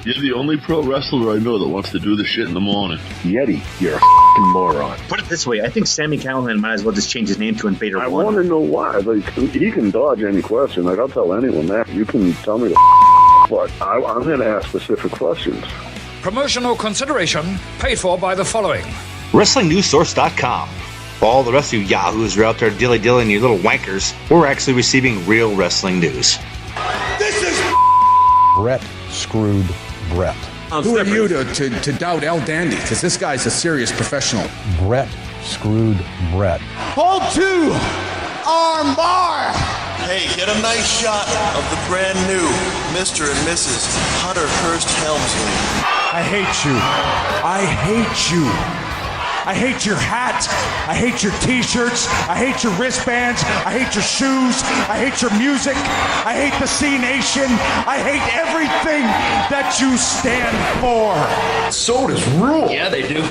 You're the only pro wrestler I know that wants to do the shit in the morning. Yeti, you're a f***ing moron. Put it this way, I think Sami Callihan might as well just change his name to Invader I 1. want to know why. Like, he can dodge any question. Like, I'll tell anyone that. You can tell me but I'm going to ask specific questions. Promotional consideration paid for by the following. WrestlingNewsSource.com. For all the rest of you yahoos who are out there dilly-dillying, you little wankers, we're actually receiving real wrestling news. This is Brett screwed Brett. Who are you to doubt El Dandy? Because this guy's a serious professional. Brett screwed Brett. Hold 2! Armbar! Hey, get a nice shot of the brand new Mr. and Mrs. Hunter Hearst Helmsley. I hate you. I hate you. I hate your hat. I hate your t-shirts. I hate your wristbands. I hate your shoes. I hate your music. I hate the C Nation. I hate everything that you stand for. Sodas rule. Yeah, they do.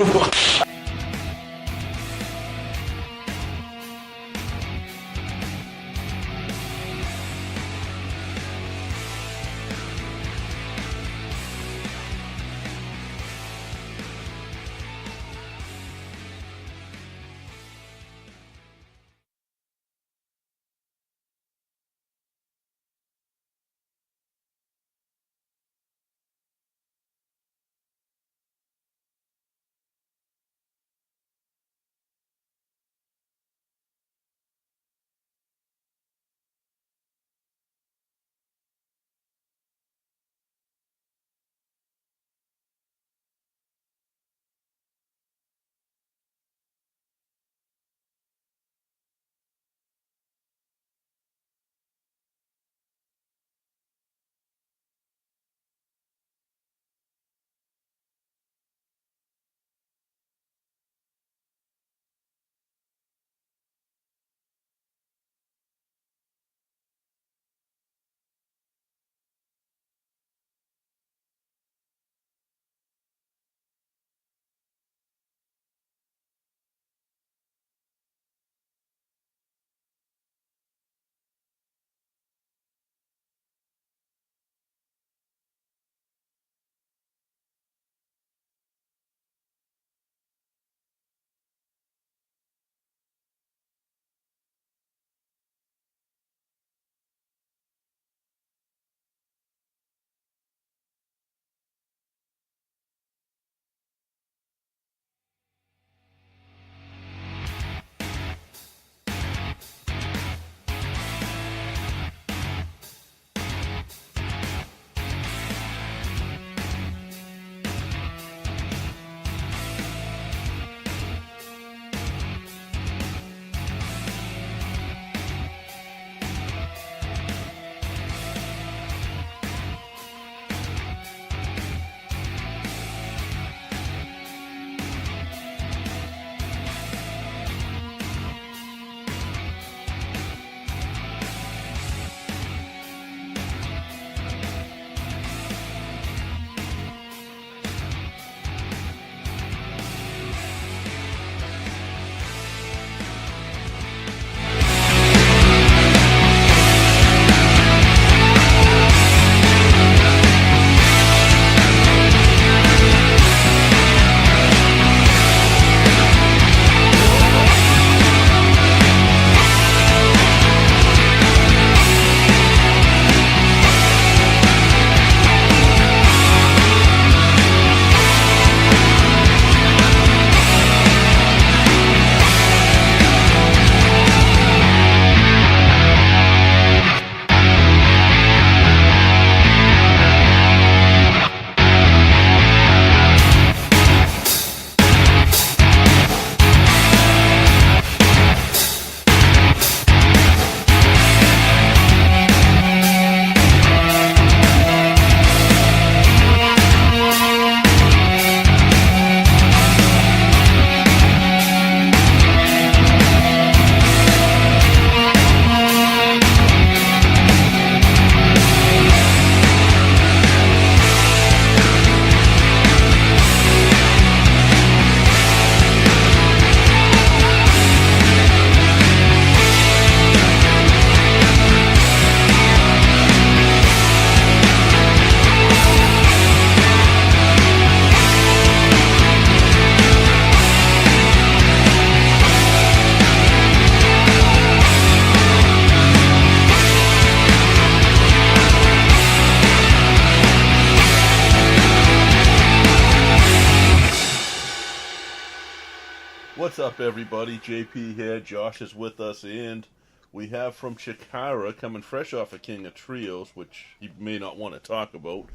What's up, everybody? JP here. Josh is with us, and we have from Chikara, coming fresh off of King of Trios, which you may not want to talk about,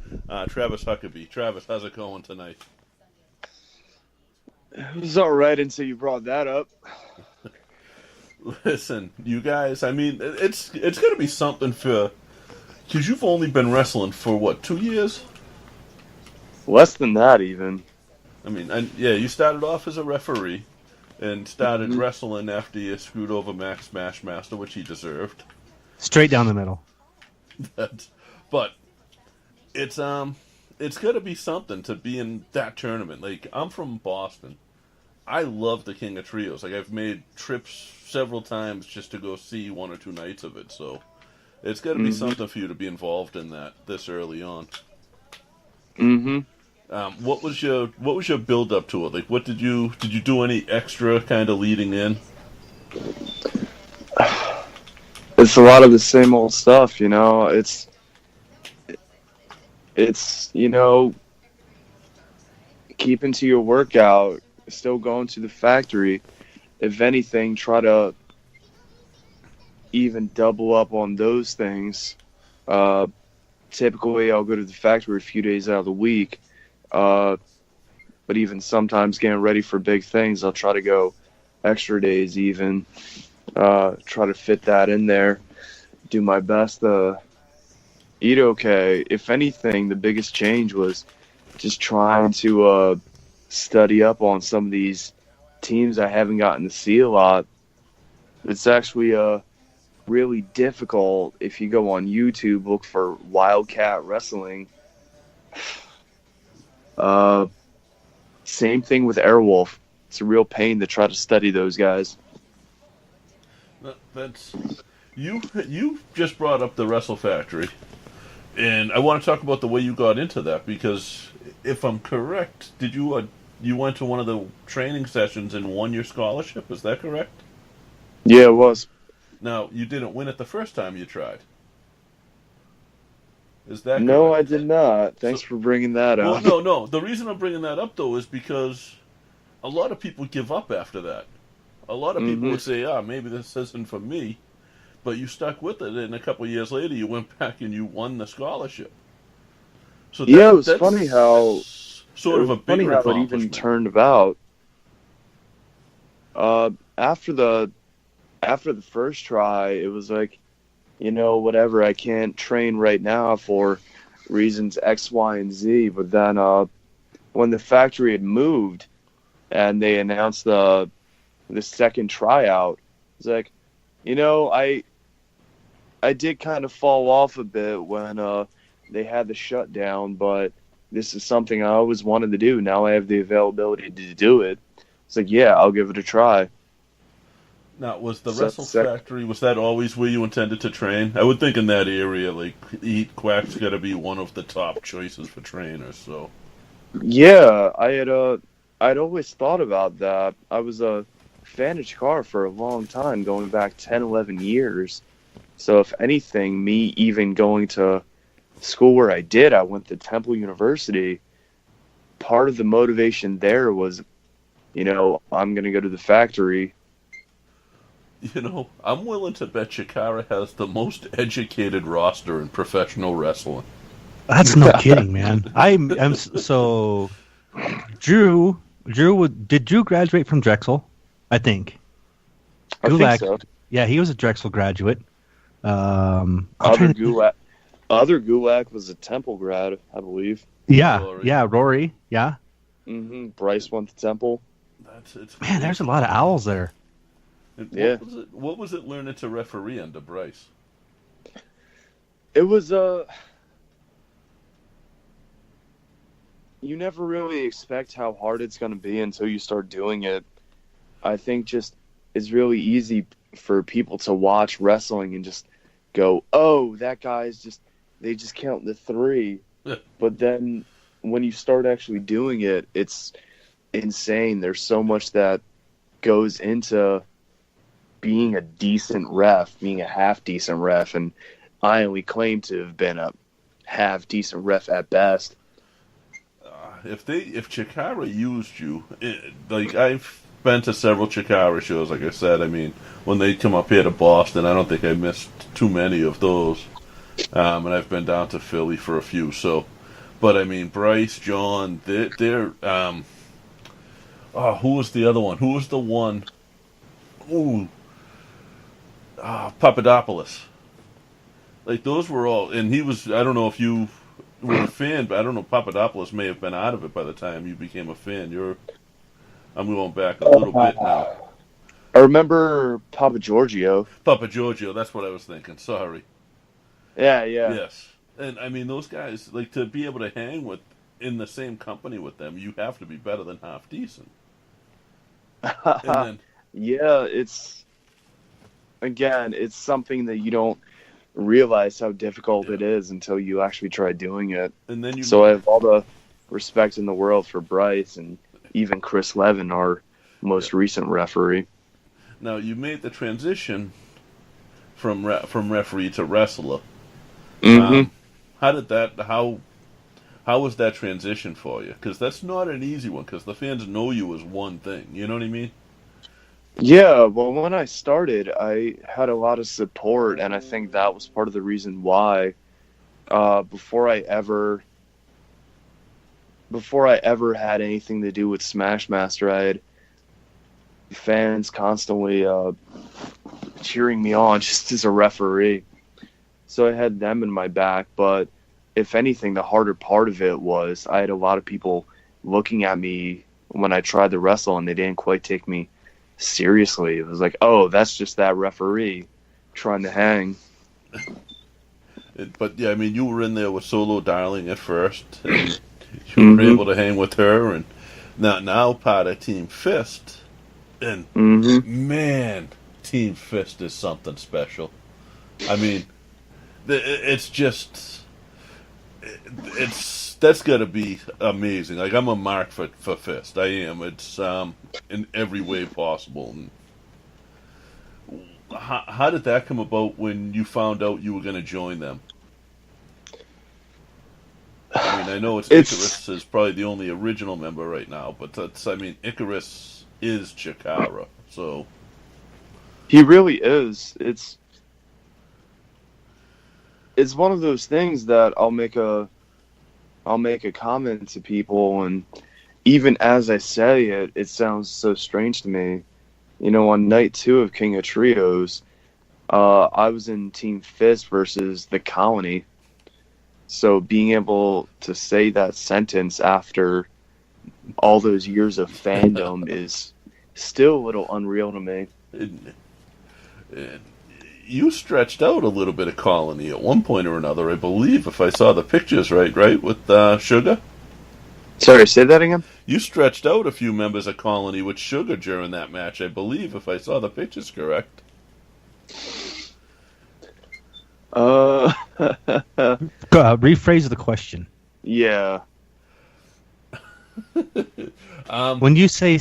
Travis Huckabee. Travis, how's it going tonight? It was all right until you brought that up. Listen, you guys, I mean, it's going to be something for... Because you've only been wrestling for, what, 2 years? Less than that, even. I mean, yeah, you started off as a referee and started wrestling after you screwed over Max Smashmaster, which he deserved. Straight down the middle. But it's going to be something to be in that tournament. Like, I'm from Boston. I love the King of Trios. Like, I've made trips several times just to go see 1 or 2 nights of it. So it's got to be something for you to be involved in that this early on. What was your build up to it? Like, what did you do any extra kind of leading in? It's a lot of the same old stuff, you know. It's you know, keeping to your workout, still going to the factory. If anything, try to even double up on those things. Typically, I'll go to the factory a few days out of the week. But even sometimes getting ready for big things, I'll try to go extra days even. Try to fit that in there. Do my best to eat okay. If anything, the biggest change was just trying to study up on some of these teams I haven't gotten to see a lot. It's actually really difficult if you go on YouTube, look for Wildcat Wrestling. Same thing with Airwolf. It's a real pain to try to study those guys. That's you just brought up the Wrestle Factory, and I want to talk about the way you got into that, because if I'm correct, did you went to one of the training sessions and won your scholarship? Is that correct? Yeah, it was. Now, you didn't win it the first time you tried. Is that No, correct? I did not. Thanks for bringing that up. Well, no. The reason I'm bringing that up, though, is because a lot of people give up after that. A lot of people would say, maybe this isn't for me. But you stuck with it, and a couple of years later, you went back and you won the scholarship. So yeah, it was funny how... Sort of a bigger accomplishment. It even turned about. After the first try, it was like, you know, whatever, I can't train right now for reasons X, Y, and Z. But then when the factory had moved and they announced the second tryout, it was like, you know, I did kind of fall off a bit when they had the shutdown, but this is something I always wanted to do. Now I have the availability to do it. It's like, yeah, I'll give it a try. Now, was the Wrestle Factory, was that always where you intended to train? I would think in that area, like, Eat Quack's got to be one of the top choices for trainers, so... Yeah, I'd always thought about that. I was a fan of Chikara for a long time, going back 10, 11 years. So if anything, me even going to school where I did, I went to Temple University, part of the motivation there was, you know, I'm going to go to the factory. You know, I'm willing to bet Chikara has the most educated roster in professional wrestling. That's no kidding, man. I'm so... Drew, did Drew graduate from Drexel? I think. I think so. Yeah, he was a Drexel graduate. Other Gulak was a Temple grad, I believe. Yeah, Rory, yeah. Bryce went to Temple. Man, there's a lot of owls there. Yeah. What was it learning to referee under Bryce? It was you never really expect how hard it's going to be until you start doing it. I think just it's really easy for people to watch wrestling and just go, oh, that guy's they just count the 3. But then when you start actually doing it, it's insane. There's so much that goes into being a decent ref, being a half-decent ref, and I only claim to have been a half-decent ref at best. If Chikara used you, been to several Chikara shows, like I said. I mean, when they come up here to Boston, I don't think I missed too many of those. And I've been down to Philly for a few. So, but I mean, Bryce, John, they're who was the other one? Who was the one? Ooh, Papadopoulos. Like those were all, and he was. I don't know if you were a fan, but I don't know. Papadopoulos may have been out of it by the time you became a fan. I'm going back a little bit now. I remember Papa Giorgio. Papa Giorgio, that's what I was thinking. Sorry. Yeah. Yes, and I mean those guys, like to be able to hang with in the same company with them, you have to be better than half decent. And then, yeah, it's something that you don't realize how difficult it is until you actually try doing it. And then so I have all the respect in the world for Bryce and even Chris Levin, our most recent referee. Now you made the transition from referee to wrestler. Mm-hmm. How was that transition for you? Because that's not an easy one. Because the fans know you as one thing. You know what I mean? Yeah, well, when I started, I had a lot of support, and I think that was part of the reason why. Before I ever had anything to do with Smashmaster, I had fans constantly cheering me on just as a referee. So I had them in my back, but if anything, the harder part of it was I had a lot of people looking at me when I tried to wrestle, and they didn't quite take me seriously. It was like, oh, that's just that referee trying to hang. But yeah, I mean, you were in there with Solo Darling at first, and you were able to hang with her, and now part of Team Fist, and man, Team Fist is something special. I mean, it's just, that's got to be amazing. Like, I'm a mark for Fist. I am. It's in every way possible. And how did that come about when you found out you were going to join them? I mean, I know Icarus is probably the only original member right now, but Icarus is Chikara, so he really is. It's one of those things that I'll make a comment to people, and even as I say it, it sounds so strange to me. You know, on night 2 of King of Trios, I was in Team Fist versus the Colony. So being able to say that sentence after all those years of fandom is still a little unreal to me. You stretched out a little bit of Colony at one point or another, I believe, if I saw the pictures right, with Sugar? Sorry, say that again? You stretched out a few members of Colony with Sugar during that match, I believe, if I saw the pictures correct. Rephrase the question. Yeah. When you say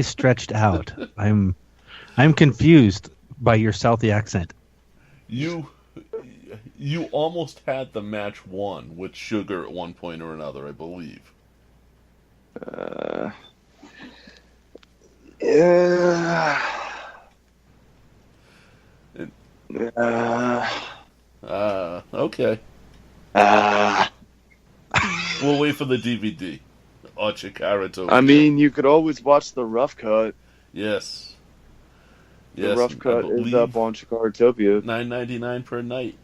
stretched out, I'm confused by your Southie accent. You almost had the match won with Sugar at one point or another, I believe. Yeah. Okay. We'll wait for the DVD. Or Chikara to. I mean, you could always watch the rough cut. Yes. The rough cut is up on Chikaratopia. $9.99 per night.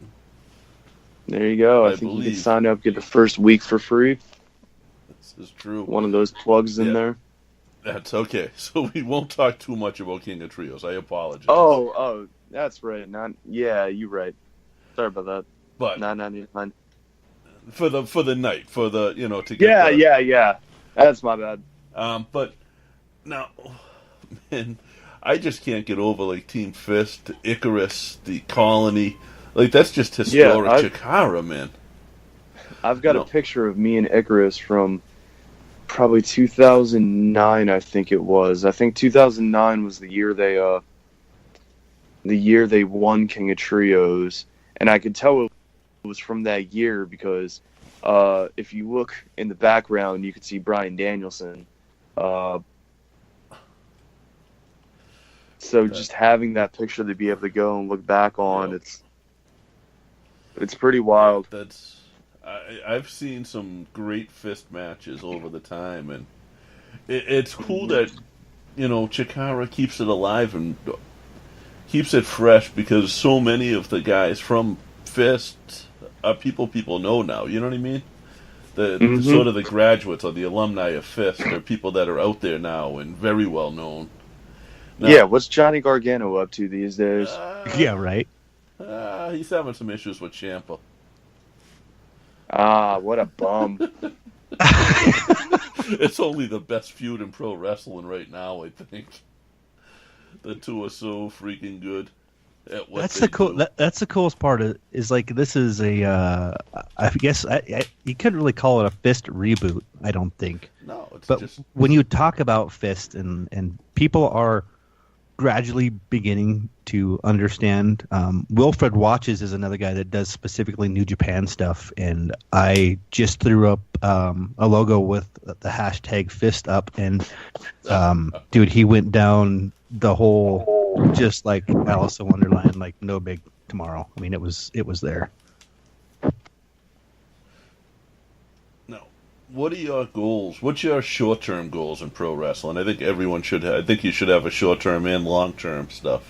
There you go. I think you can sign up, get the first week for free. This is true. One of those plugs in there. That's okay. So we won't talk too much about King of Trios. I apologize. Oh, that's right. You're right. Sorry about that. But $9.99 for the night, to get. Yeah. That's my bad. But now, man, I just can't get over like Team Fist, Icarus, the Colony. Like that's just historic Chikara, man. I've got a picture of me and Icarus from probably 2009, I think it was. I think 2009 was the year they won King of Trios, and I could tell it was from that year because if you look in the background, you could see Bryan Danielson So just having that picture to be able to go and look back on, it's pretty wild. I've seen some great fist matches over the time, and it's cool that Chikara keeps it alive and keeps it fresh, because so many of the guys from Fist are people know now. You know what I mean? The sort of the graduates or the alumni of Fist are people that are out there now and very well known. Now, What's Johnny Gargano up to these days? Yeah, right. He's having some issues with Ciampa. What a bum. It's only the best feud in pro wrestling right now, I think. The two are so freaking good at what That's they the cool. do. That's the coolest part. Is like this is a. I guess you couldn't really call it a Fist reboot. I don't think. No, it's but just when you talk about Fist and people are gradually beginning to understand. Wilfred Watches is another guy that does specifically New Japan stuff, and I just threw up a logo with the hashtag Fist up, and dude, he went down the whole just like Alice in Wonderland, like no big tomorrow. I mean, it was there. no. What are your goals? What's your short-term goals in pro wrestling? I think everyone should. I think you should have a short-term and long-term stuff.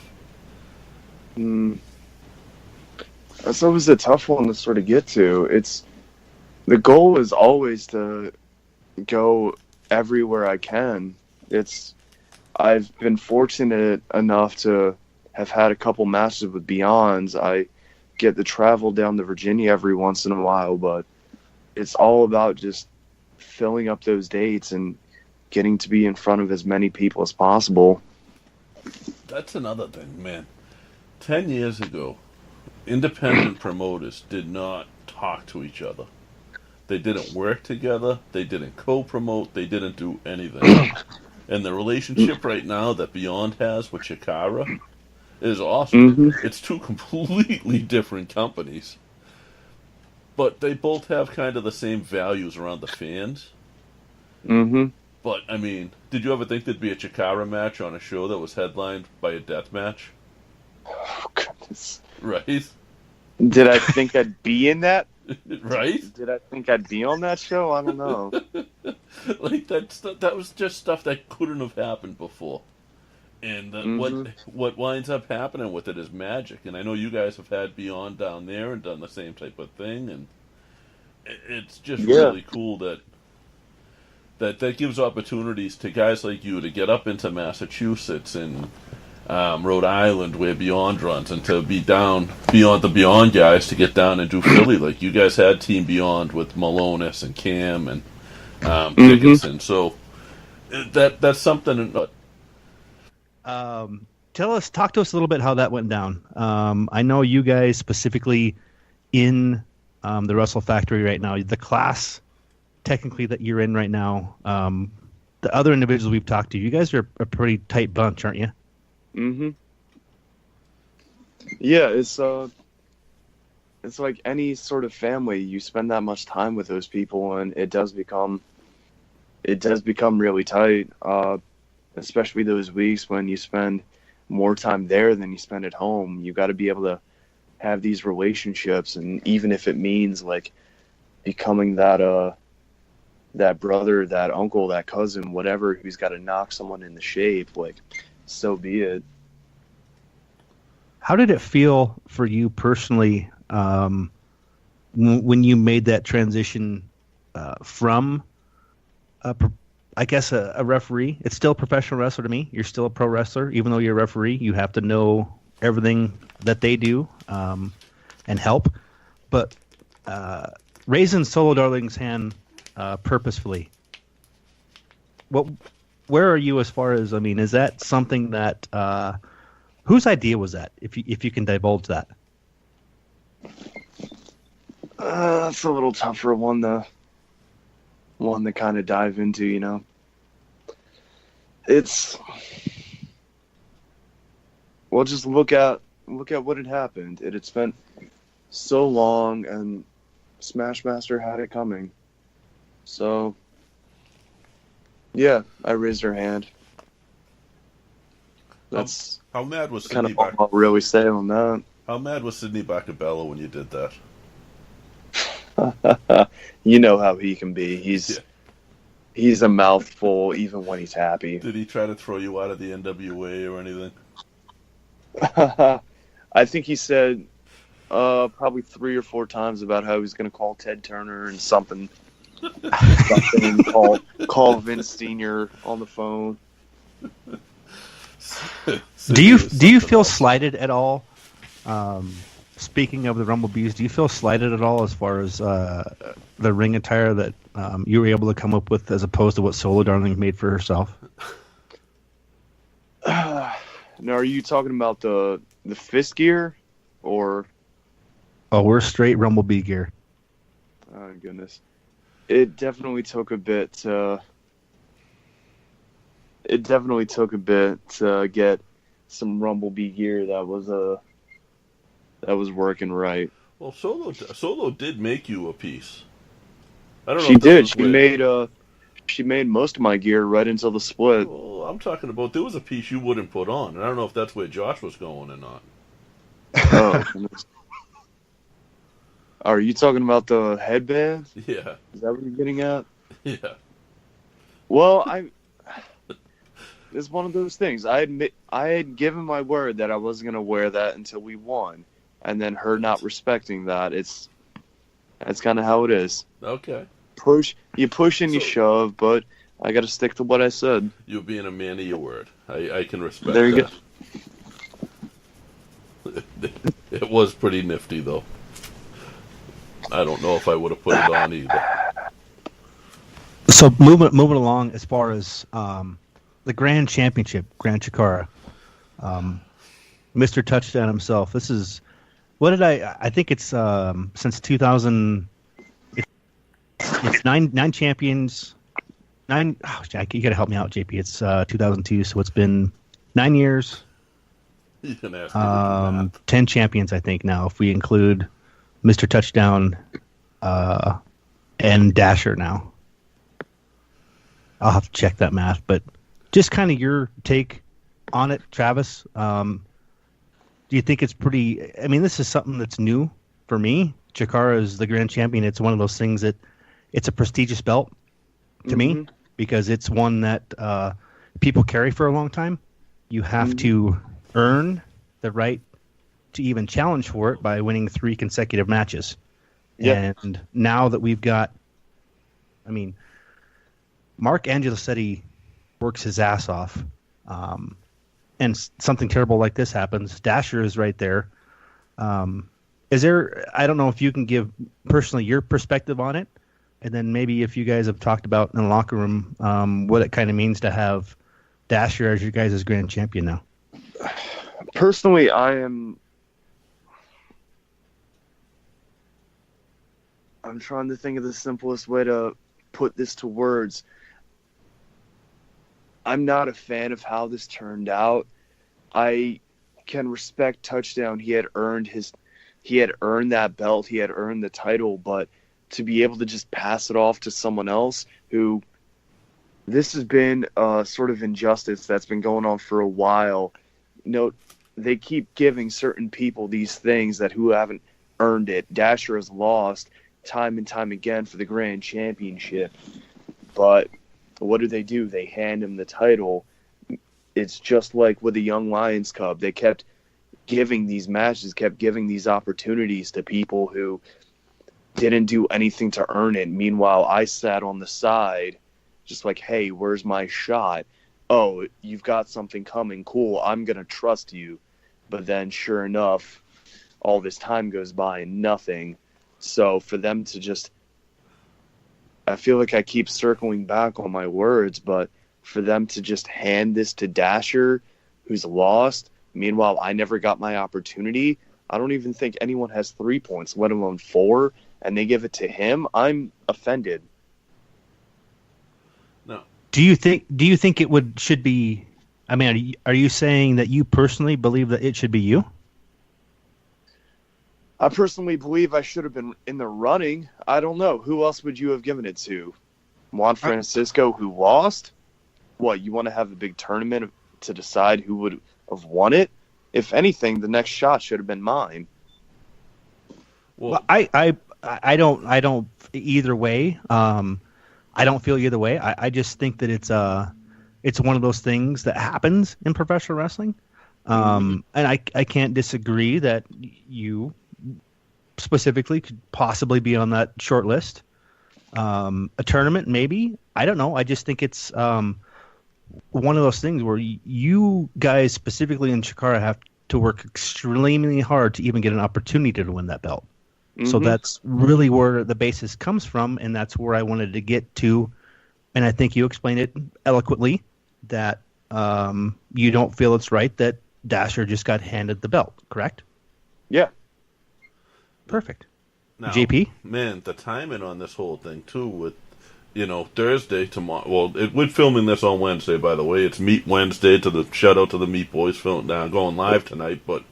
That's always a tough one to sort of get to. The goal is always to go everywhere I can. I've been fortunate enough to have had a couple matches with Beyonds. I get to travel down to Virginia every once in a while, but it's all about just filling up those dates and getting to be in front of as many people as possible. That's another thing, man. 10 years ago, independent promoters did not talk to each other. They didn't work together. They didn't co-promote. They didn't do anything. And the relationship right now that Beyond has with Chikara is awesome. It's two completely different companies. But they both have kind of the same values around the fans. But, I mean, did you ever think there'd be a Chikara match on a show that was headlined by a death match? Oh, goodness. Right? Did I think I'd be in that? Right? Did I think I'd be on that show? I don't know. Like, that was just stuff that couldn't have happened before. And what winds up happening with it is magic. And I know you guys have had Beyond down there and done the same type of thing. And it's just really cool that gives opportunities to guys like you to get up into Massachusetts and Rhode Island where Beyond runs, and to be down beyond the Beyond guys to get down and do Philly. Like you guys had Team Beyond with Malonis and Cam and Dickinson. So that's something. Talk to us a little bit how that went down. I know you guys specifically in the Russell Factory right now, the class technically that you're in right now, the other individuals we've talked to, you guys are a pretty tight bunch, aren't you? Yeah, it's like any sort of family. You spend that much time with those people, and it does become really tight. Especially those weeks when you spend more time there than you spend at home. You got to be able to have these relationships, and even if it means like becoming that brother, that uncle, that cousin, whatever, who's got to knock someone into shape, like, so be it. How did it feel for you personally when you made that transition from, I guess, a referee? It's still a professional wrestler to me. You're still a pro wrestler. Even though you're a referee, you have to know everything that they do and help. But raising Solo Darling's hand purposefully, where are you as far as, I mean, is that something that whose idea was that, if you can divulge that? That's a little tougher one to kind of dive into, you know. Just look at what had happened. It had spent so long, and Smashmaster had it coming. So, yeah, I raised her hand. That's how mad was kind Sidney of all I'll really say on that. How mad was Sidney Bacabella when you did that? You know how he can be. He's a mouthful even when he's happy. Did he try to throw you out of the NWA or anything? I think he said probably 3 or 4 times about how he was going to call Ted Turner and something call Vince Senior on the phone. Do you feel slighted at all? Speaking of the Rumblebees, do you feel slighted at all as far as the ring attire that you were able to come up with, as opposed to what Solo Darling made for herself? Now, are you talking about the fist gear, or? Oh, we're straight Rumblebee gear. Oh goodness, it definitely took a bit. It definitely took a bit to get some Rumblebee gear that was working right. Well, Solo did make you a piece. I don't know. She did. She made most of my gear right until the split. Well, I'm talking about there was a piece you wouldn't put on, and I don't know if that's where Josh was going or not. Oh, goodness. Are you talking about the headband? Yeah. Is that what you're getting at? Yeah. Well, it's one of those things. I admit I had given my word that I wasn't going to wear that until we won, and then her not respecting that. That's kind of how it is. Okay. You push and you shove, but I got to stick to what I said. You're being a man of your word. I can respect there you that. It was pretty nifty, though. I don't know if I would have put it on either. So moving along, as far as the Grand Championship, Grand Chikara, Mr. Touchdown himself. This is I think it's since 2000. It's nine champions. Jack, you got to help me out, JP. It's 2002, so it's been 9 years. You can ask me to do math. 10 champions, I think, now, if we include Mr. Touchdown and Dasher now. I'll have to check that math, but just kind of your take on it, Travis. Do you think it's pretty... I mean, this is something that's new for me. Chikara is the grand champion. It's one of those things that it's a prestigious belt to me, because it's one that people carry for a long time. You have to earn the right to even challenge for it by winning 3 consecutive matches. Yep. And now that we've got... I mean, Mark Angelosetti works his ass off, and something terrible like this happens. Dasher is right there. Is there... I don't know if you can give personally your perspective on it, and then maybe if you guys have talked about in the locker room what it kind of means to have Dasher as your guys' grand champion now. Personally, I'm trying to think of the simplest way to put this to words. I'm not a fan of how this turned out. I can respect Touchdown. He had earned that belt. He had earned the title, but to be able to just pass it off to someone else who... This has been a sort of injustice that's been going on for a while. You know, they keep giving certain people these things that who haven't earned it. Dasher has lost time and time again for the grand championship. But what do? They hand him the title. It's just like with the Young Lions Cub. They kept giving these matches, kept giving these opportunities to people who didn't do anything to earn it. Meanwhile, I sat on the side just like, hey, where's my shot? Oh, you've got something coming. Cool, I'm going to trust you. But then, sure enough, all this time goes by and nothing. So for them to just... I feel like I keep circling back on my words, but for them to just hand this to Dasher, who's lost, meanwhile, I never got my opportunity. I don't even think anyone has 3 points, let alone 4, and they give it to him. I'm offended. No. Do you think it should be... I mean, are you saying that you personally believe that it should be you? I personally believe I should have been in the running. I don't know. Who else would you have given it to? Juan Francisco, who lost? What, you want to have a big tournament to decide who would have won it. If anything, the next shot should have been mine. Well, I don't either way. I don't feel either way. I just think that it's one of those things that happens in professional wrestling. And I can't disagree that you specifically could possibly be on that short list. A tournament, maybe. I don't know. I just think it's one of those things where you guys specifically in Chikara have to work extremely hard to even get an opportunity to win that belt. So that's really where the basis comes from, and that's where I wanted to get to. And I think you explained it eloquently that you don't feel it's right that Dasher just got handed the belt, correct? Yeah. Perfect. Now, JP? Man, the timing on this whole thing, too, with, Thursday, tomorrow. Well, we're filming this on Wednesday, by the way. It's Meat Wednesday. Shout out to the Meat Boys going live tonight, but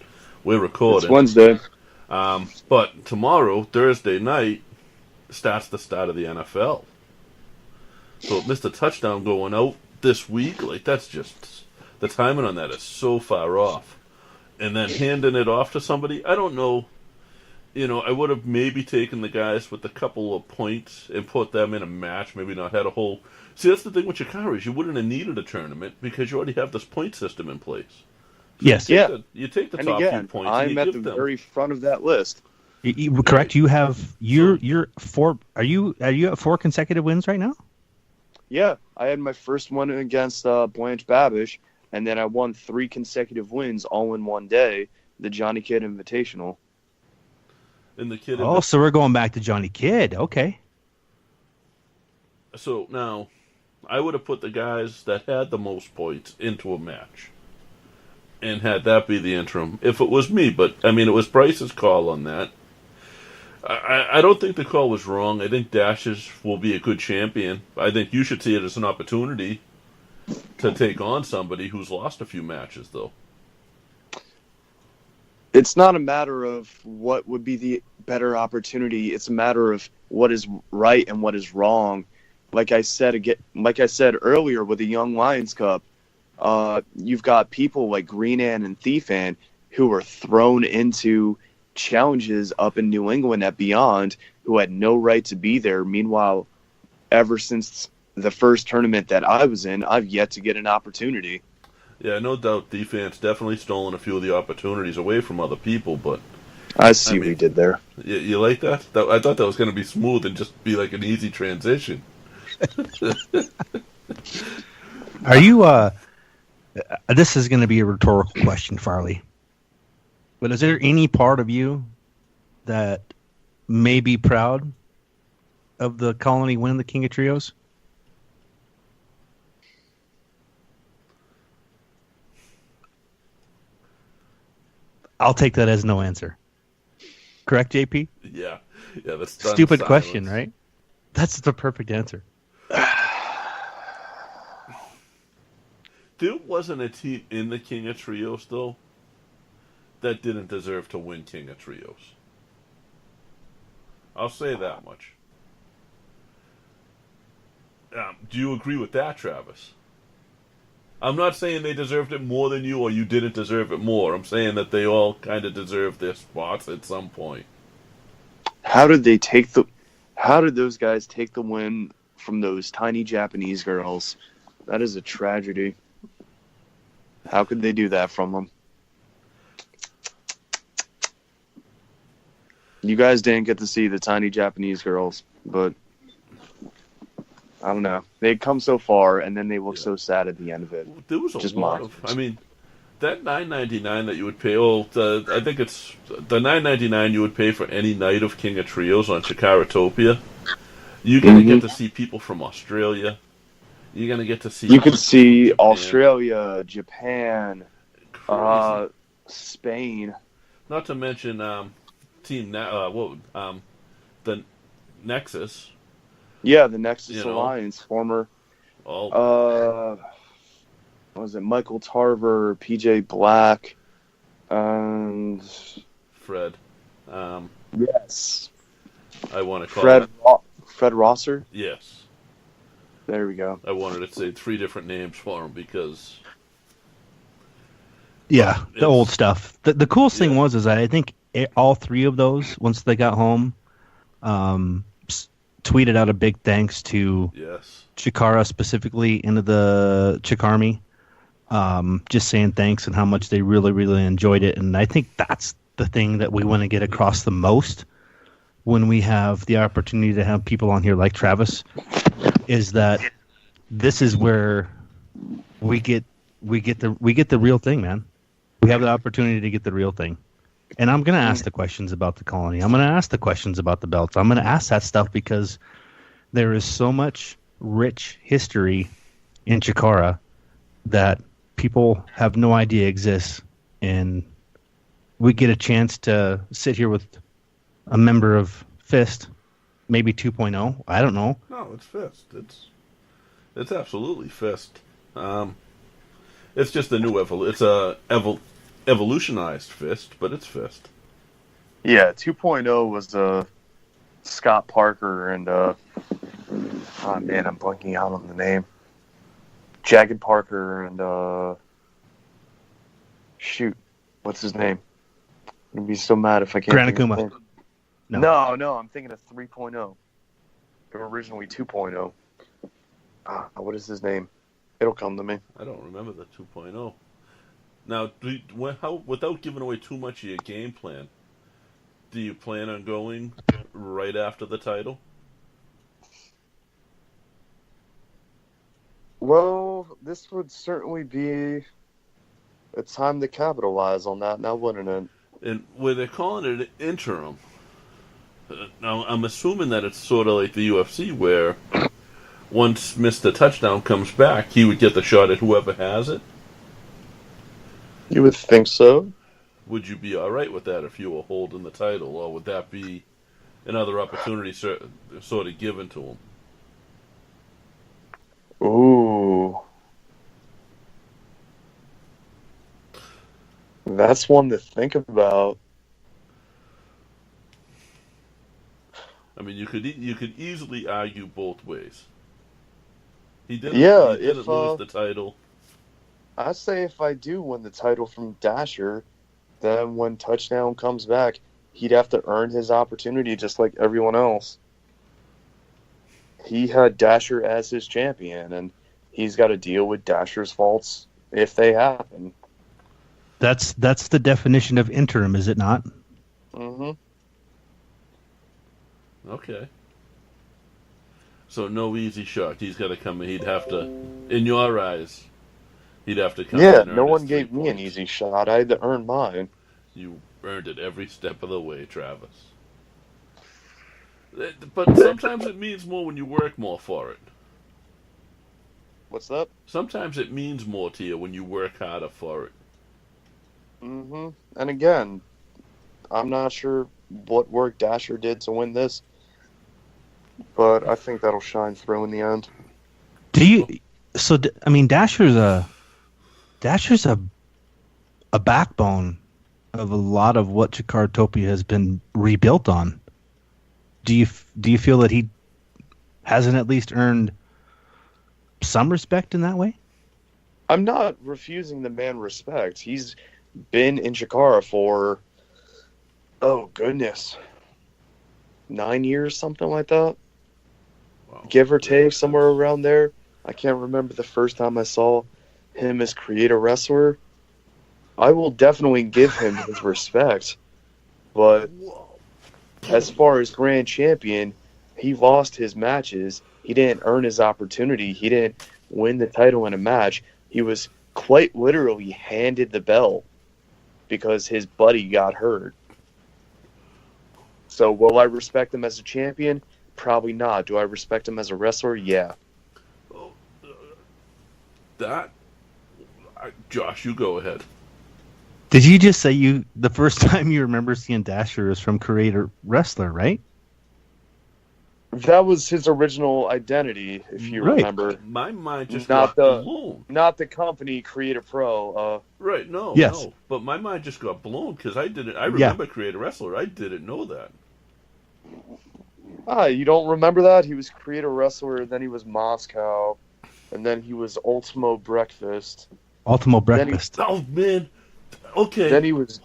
we're recording. It's Wednesday. But tomorrow, Thursday night, starts the start of the NFL. So Mr. Touchdown going out this week, that's just, the timing on that is so far off. And then handing it off to somebody, I don't know. I would have maybe taken the guys with a couple of points and put them in a match, maybe not had a whole... See, that's the thing with Chikara is you wouldn't have needed a tournament because you already have this point system in place. So Yes. You take the And top again, few points I'm and you at give the them. very front of that list. Correct. You have you're four. Are you at 4 consecutive wins right now? Yeah, I had my first one against Blanche Babish, and then I won 3 consecutive wins all in one day, the Johnny Kidd Invitational. And the kid. Oh, so we're going back to Johnny Kidd. Okay. So now, I would have put the guys that had the most points into a match, and had that be the interim if it was me. But I mean, it was Bryce's call on that. I don't think the call was wrong. I think Dashes will be a good champion. I think you should see it as an opportunity to take on somebody who's lost a few matches, though. It's not a matter of what would be the better opportunity. It's a matter of what is right and what is wrong. Like I said earlier with the Young Lions Cup, you've got people like Green Ann and Thief Ann who were thrown into challenges up in New England at Beyond who had no right to be there. Meanwhile, ever since the first tournament that I was in, I've yet to get an opportunity. Yeah, no doubt defense definitely stolen a few of the opportunities away from other people, but... I see what you did there. You like that? I thought that was going to be smooth and just be like an easy transition. Are you, this is going to be a rhetorical question, Farley. But is there any part of you that may be proud of the Colony winning the King of Trios? I'll take that as no answer. Correct, JP? Yeah, that's stupid question, right? That's the perfect answer. There wasn't a team in the King of Trios, though, that didn't deserve to win King of Trios. I'll say that much. Do you agree with that, Travis? I'm not saying they deserved it more than you or you didn't deserve it more. I'm saying that they all kind of deserve their spots at some point. How did those guys take the win from those tiny Japanese girls? That is a tragedy. How could they do that from them? You guys didn't get to see the tiny Japanese girls, but I don't know. They come so far, and then they look so sad at the end of it. There was a lot of... I mean, that $9.99 that you would pay... I think it's... The $9.99 you would pay for any night of King of Trios on Chikaratopia. You're going to get to see people from Australia. You're going to get to see... You could see Japan. Australia, Japan, Spain. Not to mention the Nexus. Yeah, the Nexus Alliance, former. Oh. What was it? Michael Tarver, PJ Black, and Fred. Yes. I want to call Fred Rosser. Yes. There we go. I wanted to say 3 different names for him because Yeah, the old stuff. The coolest thing was that I think all three of those, once they got home, tweeted out a big thanks to Chikara specifically into the Chikarmy, just saying thanks and how much they really, really enjoyed it. And I think that's the thing that we want to get across the most when we have the opportunity to have people on here like Travis, is that this is where we get the real thing, man. We have the opportunity to get the real thing. And I'm going to ask the questions about the colony. I'm going to ask the questions about the belts. I'm going to ask that stuff because there is so much rich history in Chikara that people have no idea exists. And we get a chance to sit here with a member of Fist, maybe 2.0. I don't know. No, it's Fist. It's absolutely Fist. It's just a new evolutionized Fist, but it's Fist. Yeah, 2.0 was Scott Parker and oh man, I'm blanking out on the name. Jagged Parker and shoot, what's his name? I'm gonna be so mad if I can't. Grant Akuma. No, I'm thinking of 3.0. They were originally 2.0. What is his name? It'll come to me. I don't remember the 2.0. Now, without giving away too much of your game plan, do you plan on going right after the title? Well, this would certainly be a time to capitalize on that, now wouldn't it? And where they're calling it an interim, now I'm assuming that it's sort of like the UFC where once Mr. Touchdown comes back, he would get the shot at whoever has it. You would think so. Would you be all right with that if you were holding the title, or would that be another opportunity sort of given to him? Ooh. That's one to think about. I mean, you could easily argue both ways. He didn't lose the title. I say if I do win the title from Dasher, then when Touchdown comes back, he'd have to earn his opportunity just like everyone else. He had Dasher as his champion, and he's got to deal with Dasher's faults if they happen. That's the definition of interim, is it not? Mm-hmm. Okay. So no easy shot. He's got to come in. He'd have to, in your eyes, he'd have to come in. Yeah, no one gave me an easy shot. I had to earn mine. You earned it every step of the way, Travis. But sometimes it means more when you work more for it. What's that? Sometimes it means more to you when you work harder for it. Mm-hmm. And again, I'm not sure what work Dasher did to win this, but I think that'll shine through in the end. Dasher's a backbone of a lot of what Chikartopia has been rebuilt on. Do you feel that he hasn't at least earned some respect in that way? I'm not refusing the man respect. He's been in Chikara for, 9 years, something like that. Wow. Give or take, somewhere around there. I can't remember the first time I saw him as creator wrestler. I will definitely give him his respect. But as far as grand champion, he lost his matches. He didn't earn his opportunity. He didn't win the title in a match. He was quite literally handed the belt because his buddy got hurt. So will I respect him as a champion? Probably not. Do I respect him as a wrestler? Yeah. Josh, you go ahead. Did you just say the first time you remember seeing Dasher is from Creator Wrestler, right? That was his original identity, if you remember. My mind just got blown. Not the company Creator Pro. Right, no, yes. No. But my mind just got blown because I remember Creator Wrestler. I didn't know that. You don't remember that? He was Creator Wrestler, then he was Moscow, and then he was Ultimo Breakfast. Ultimo Breakfast. Oh, man. Okay. Then he was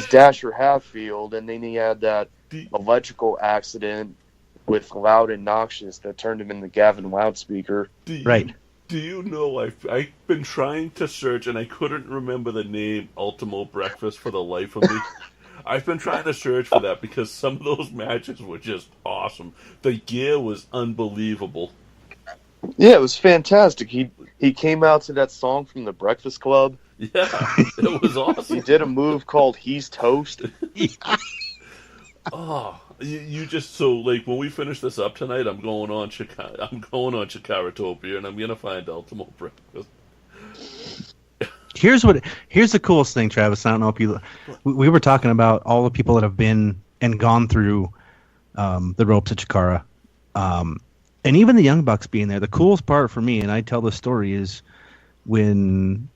Dasher Hatfield, and then he had that electrical accident with Loud and Noxious that turned him into Gavin Loudspeaker. Right. Do you know I've been trying to search and I couldn't remember the name Ultimo Breakfast for the life of me. I've been trying to search for that because some of those matches were just awesome. The gear was unbelievable. Yeah, it was fantastic. He came out to that song from the Breakfast Club. Yeah, it was awesome. He did a move called He's Toast. Oh, you just so like when we finish this up tonight, I'm going on Chikaratopia, and I'm gonna find Ultimo Breakfast. Here's the coolest thing, Travis. I don't know if we were talking about all the people that have been and gone through the ropes at Chikara, and even the Young Bucks being there. The coolest part for me, and I tell this story, is when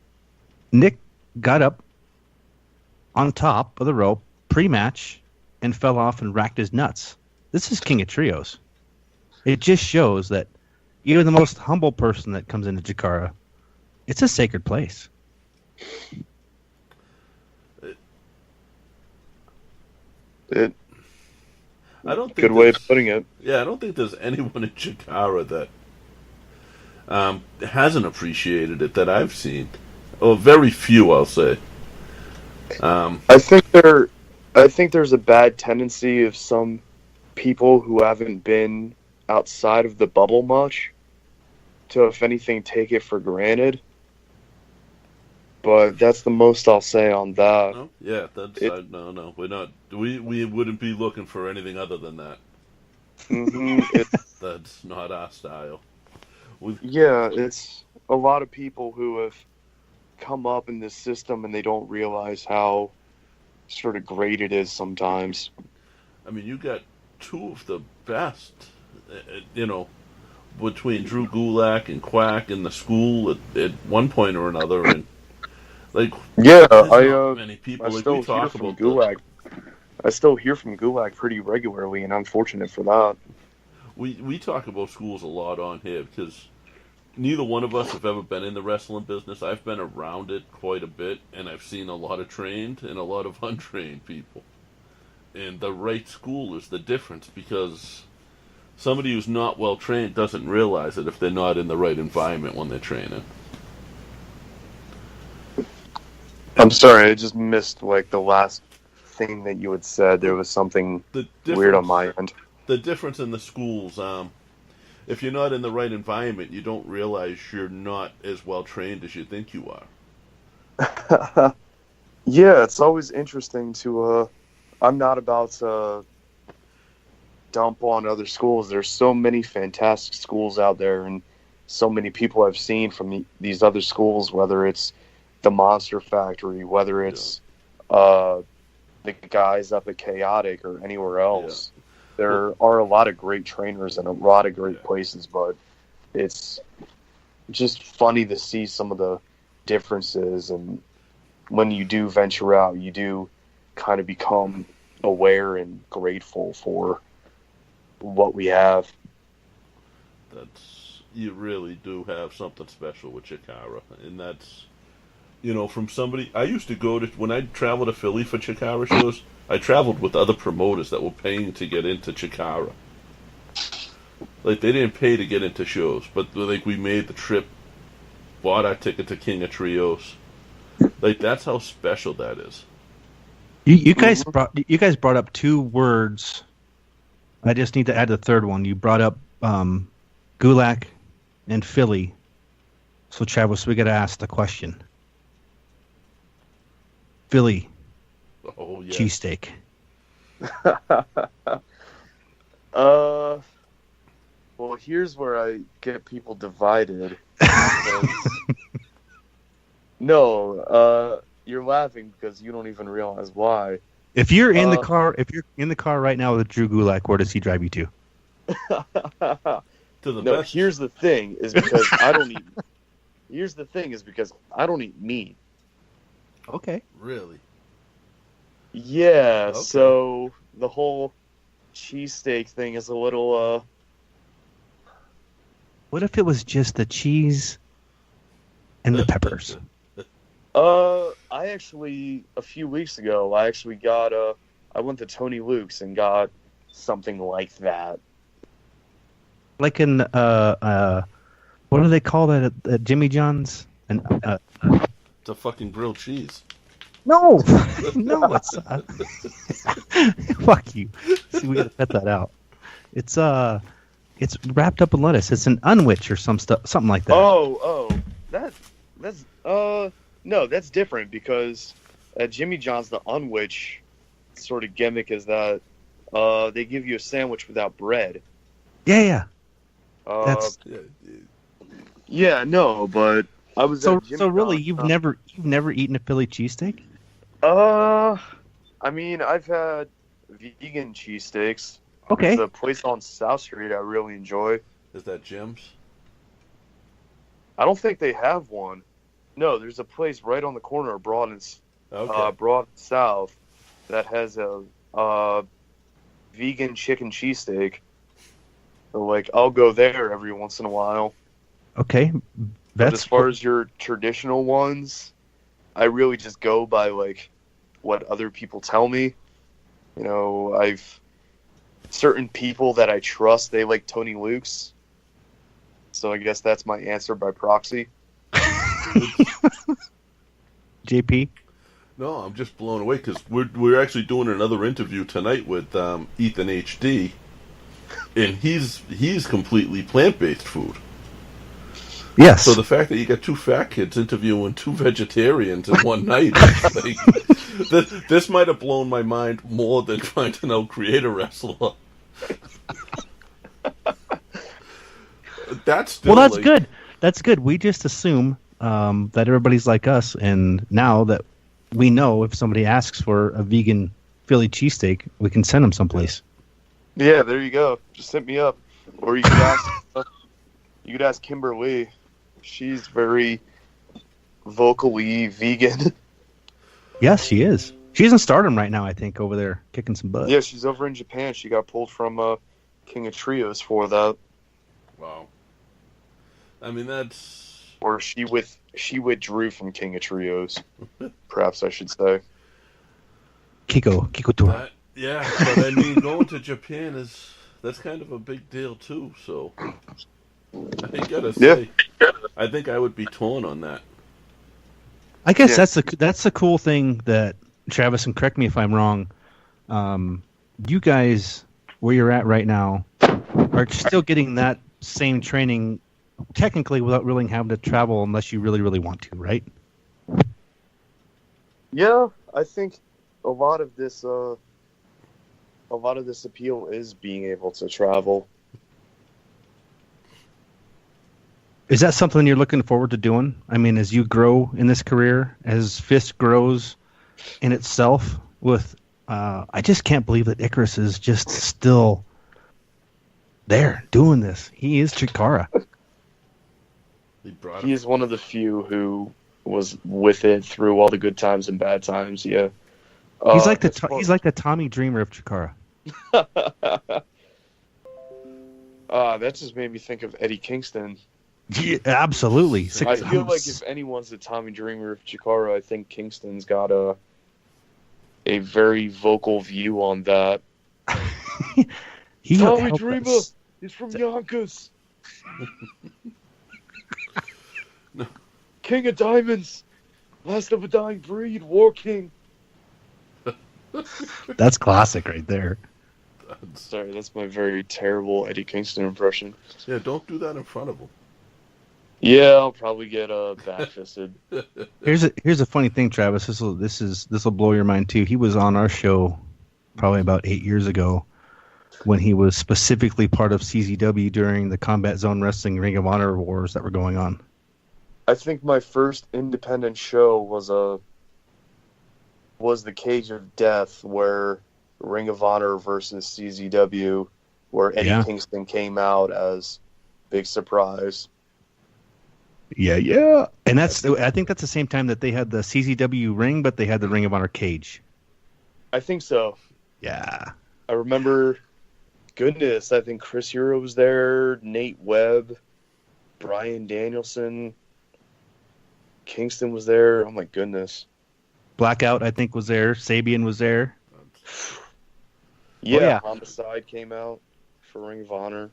Nick got up on top of the rope pre-match and fell off and racked his nuts. This is King of Trios. It just shows that even the most humble person that comes into Chikara, it's a sacred place. I don't think good way of putting it. Yeah, I don't think there's anyone in Chikara that hasn't appreciated it that I've seen. Or very few, I'll say. I think there's a bad tendency of some people who haven't been outside of the bubble much to, if anything, take it for granted. But that's the most I'll say on that. No? Yeah, no, we're not. We wouldn't be looking for anything other than that. That's not our style. Yeah, it's a lot of people who have come up in this system and they don't realize how sort of great it is sometimes. I mean, you got two of the best, between Drew Gulak and Quack in the school at one point or another, and many people. I still hear from Gulak. I still hear from Gulak pretty regularly, and I'm fortunate for that. We talk about schools a lot on here because neither one of us have ever been in the wrestling business. I've been around it quite a bit, and I've seen a lot of trained and a lot of untrained people. And the right school is the difference, because somebody who's not well trained doesn't realize it if they're not in the right environment when they're training. I'm sorry, I just missed the last thing that you had said. There was something weird on my end. The difference in the schools, if you're not in the right environment, you don't realize you're not as well trained as you think you are. Yeah, it's always interesting to. I'm not about to dump on other schools. There's so many fantastic schools out there, and so many people I've seen from these other schools, whether it's the Monster Factory, whether it's the guys up at Chaotic or anywhere else. Yeah. There are a lot of great trainers and a lot of great places, but it's just funny to see some of the differences. And when you do venture out, you do kind of become aware and grateful for what we have. You really do have something special with Chikara, and that's, from somebody. I used to go to, when I traveled to Philly for Chikara shows, I traveled with other promoters that were paying to get into Chikara. They didn't pay to get into shows, but we made the trip, bought our ticket to King of Trios. That's how special that is. You guys brought up two words. I just need to add the third one. You brought up Gulak and Philly. So Travis, we got to ask the question. Philly. Oh, yeah. Cheesesteak. Well, here's where I get people divided. No, you're laughing because you don't even realize why. If you're in the car right now with Drew Gulak, where does he drive you to? To the best. Here's the thing is because I don't eat. Here's the thing is because I don't eat meat. Okay. Really? Yeah. Okay. So the whole cheesesteak thing is a little. What if it was just the cheese and the peppers? I actually, a few weeks ago, I actually got I went to Tony Luke's and got something like that. Like in what do they call that at Jimmy John's? And It's a fucking grilled cheese. no, no, it's fuck you. See, we gotta cut that out. It's wrapped up in lettuce. It's an unwich or something like that. Oh, that's no, that's different because at Jimmy John's the unwich sort of gimmick is that they give you a sandwich without bread. Yeah. That's no, but I was so at Jimmy so really John's, you've never eaten a Philly cheesesteak? I mean, I've had vegan cheesesteaks. Okay. There's a place on South Street I really enjoy. Is that Jim's? I don't think they have one. No, there's a place right on the corner of Broad and Broad South that has a vegan chicken cheesesteak. So, like, I'll go there every once in a while. Okay. But as far as your traditional ones, I really just go by, like, what other people tell me. You know, certain people that I trust, they like Tony Luke's. So I guess that's my answer by proxy. JP? No, I'm just blown away because we're actually doing another interview tonight with Ethan HD, and he's completely plant-based food. Yes. So the fact that you got two fat kids interviewing two vegetarians in one night, like, this might have blown my mind more than trying to know creator wrestler. That's good. That's good. We just assume that everybody's like us, and now that we know if somebody asks for a vegan Philly cheesesteak, we can send them someplace. Yeah, there you go. Just hit me up, or you could ask Kimberly. She's very vocally vegan. Yes, she is. She's in Stardom right now, I think, over there kicking some butt. Yeah, she's over in Japan. She got pulled from King of Trios for that. Wow. I mean, that's... Or she withdrew from King of Trios. Perhaps I should say. Kiko Tour. Yeah, but I mean, going to Japan that's kind of a big deal too. So I gotta say, I think I would be torn on that. I guess that's the cool thing that Travis, and correct me if I'm wrong. You guys, where you're at right now, are still getting that same training, technically, without really having to travel unless you really, really want to, right? Yeah, I think a lot of this appeal is being able to travel. Is that something you're looking forward to doing? I mean, as you grow in this career, as Fist grows in itself, with I just can't believe that Icarus is just still there doing this. He is Chikara. He is one of the few who was with it through all the good times and bad times. Yeah, he's like the Tommy Dreamer of Chikara. That just made me think of Eddie Kingston. Yeah, absolutely. I feel like if anyone's the Tommy Dreamer of Chikara, I think Kingston's got a very vocal view on that. Tommy Dreamer is from Yonkers. No. King of Diamonds, last of a dying breed, War King. That's classic right there. Sorry, that's my very terrible Eddie Kingston impression. Yeah, don't do that in front of him. Yeah, I'll probably get back-fisted. Here's a funny thing, Travis. This will blow your mind too. He was on our show probably about 8 years ago when he was specifically part of CZW during the Combat Zone Wrestling Ring of Honor wars that were going on. I think my first independent show was the Cage of Death, where Ring of Honor versus CZW, where Eddie Kingston came out as big surprise. Yeah. And I think that's the same time that they had the CZW ring, but they had the Ring of Honor cage. I think so. Yeah. I remember, goodness, I think Chris Hero was there, Nate Webb, Brian Danielson. Kingston was there. Oh my goodness. Blackout, I think, was there. Sabian was there. Yeah, yeah. Homicide came out for Ring of Honor.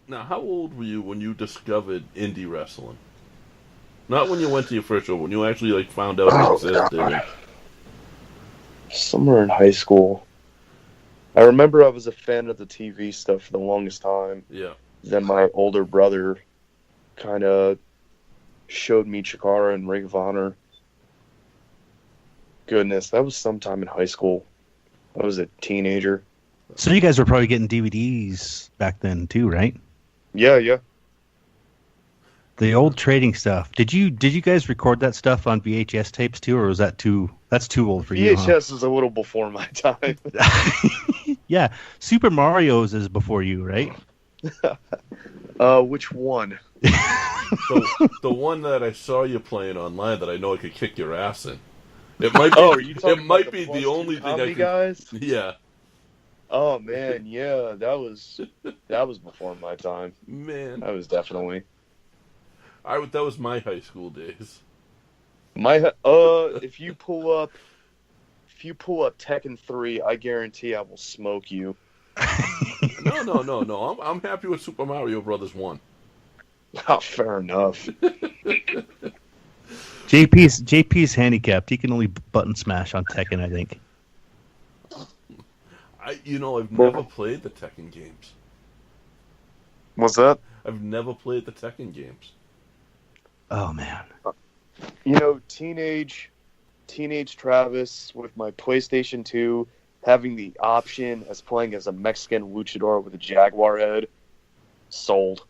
Now, how old were you when you discovered indie wrestling? Not when you went to your first show, when you actually like found out it existed. Somewhere in high school. I remember I was a fan of the TV stuff for the longest time. Yeah. Then my older brother kind of showed me Chikara and Ring of Honor. Goodness, that was sometime in high school. I was a teenager. So you guys were probably getting DVDs back then too, right? Yeah. The old trading stuff. Did you guys record that stuff on VHS tapes too, or was that's too old for you? VHS is a little before my time. Yeah, Super Mario's is before you, right? Which one? The one that I saw you playing online that I know I could kick your ass in. It might be, are you talking it might about be the the only thing I comedy could. guys? Yeah. Oh man, yeah, that was before my time. Man, that was definitely. That was my high school days. If you pull up Tekken 3, I guarantee I will smoke you. No. I'm happy with Super Mario Brothers 1. Oh, fair enough. JP's handicapped. He can only button smash on Tekken, I think. I've never played the Tekken games. What's that? I've never played the Tekken games. Oh man. Teenage Travis with my PlayStation 2 having the option as playing as a Mexican luchador with a jaguar head. Sold.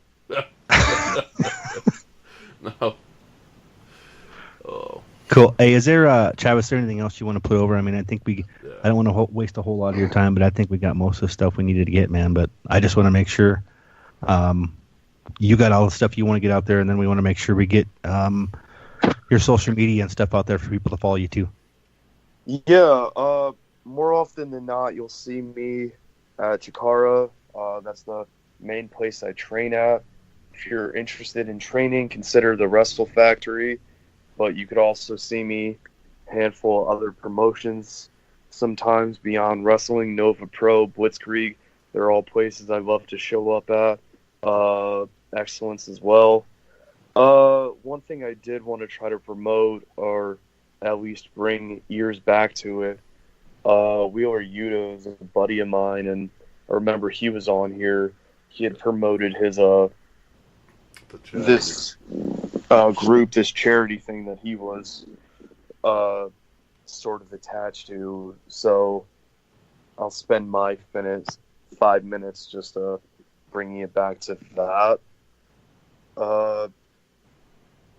No. Oh. Cool. Hey, is there Travis? Is there anything else you want to put over? I mean, I think I don't want to waste a whole lot of your time, but I think we got most of the stuff we needed to get, man. But I just want to make sure you got all the stuff you want to get out there, and then we want to make sure we get your social media and stuff out there for people to follow you too. Yeah. More often than not, you'll see me at Chikara. That's the main place I train at. If you're interested in training, consider the Wrestle Factory. But you could also see me a handful of other promotions sometimes beyond wrestling, Nova Pro, Blitzkrieg. They're all places I love to show up at. Excellence as well. One thing I did want to try to promote, or at least bring ears back to it, Wheeler Yuta is a buddy of mine, and I remember he was on here. He had promoted his this group, this charity thing that he was sort of attached to. So I'll spend my 5 minutes just bringing it back to that.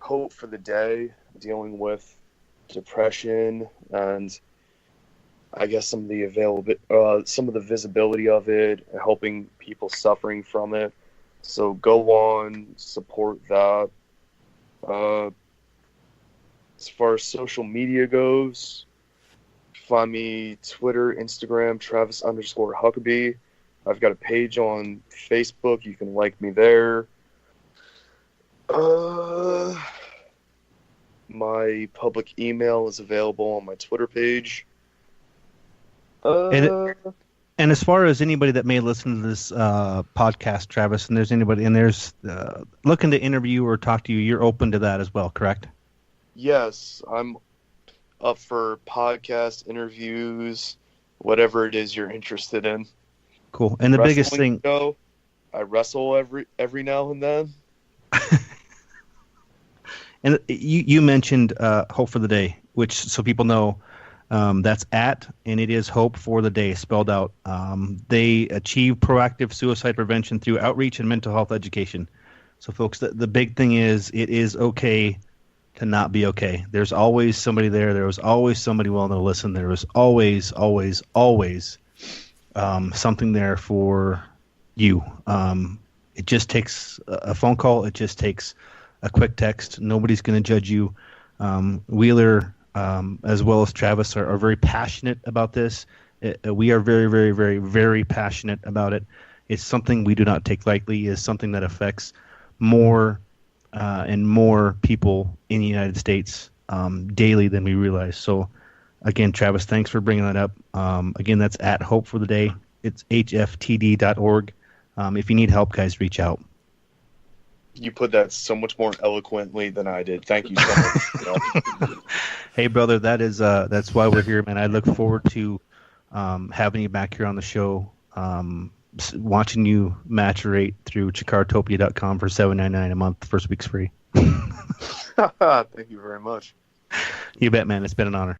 Hope for the day, dealing with depression and I guess some of the visibility of it, helping people suffering from it. So go on, support that. As far as social media goes, find me Twitter, Instagram, Travis_Huckabee. I've got a page on Facebook. You can like me there. My public email is available on my Twitter page. And as far as anybody that may listen to this podcast, Travis, and there's anybody and there's looking to interview or talk to you, you're open to that as well, correct? Yes, I'm up for podcast interviews, whatever it is you're interested in. Cool. And the biggest thing, I wrestle every now and then. And you mentioned Hope for the Day, which so people know that's at, and it is Hope for the Day spelled out. They achieve proactive suicide prevention through outreach and mental health education. So, folks, the big thing is it is okay to not be okay. There's always somebody there. There was always somebody willing to listen. There was always something there for you. It just takes a phone call. It just takes a quick text. Nobody's going to judge you. Wheeler, as well as Travis, are very passionate about this. We are very, very, very, very passionate about it. It's something we do not take lightly. It's something that affects more and more people in the United States daily than we realize. So, again, Travis, thanks for bringing that up. Again, that's at Hope for the Day. It's hftd.org. If you need help, guys, reach out. You put that so much more eloquently than I did. Thank you so much. Hey, brother, that's why we're here, man. I look forward to having you back here on the show, watching you maturate through chikartopia.com for $7.99 a month. The first week's free. Thank you very much. You bet, man. It's been an honor.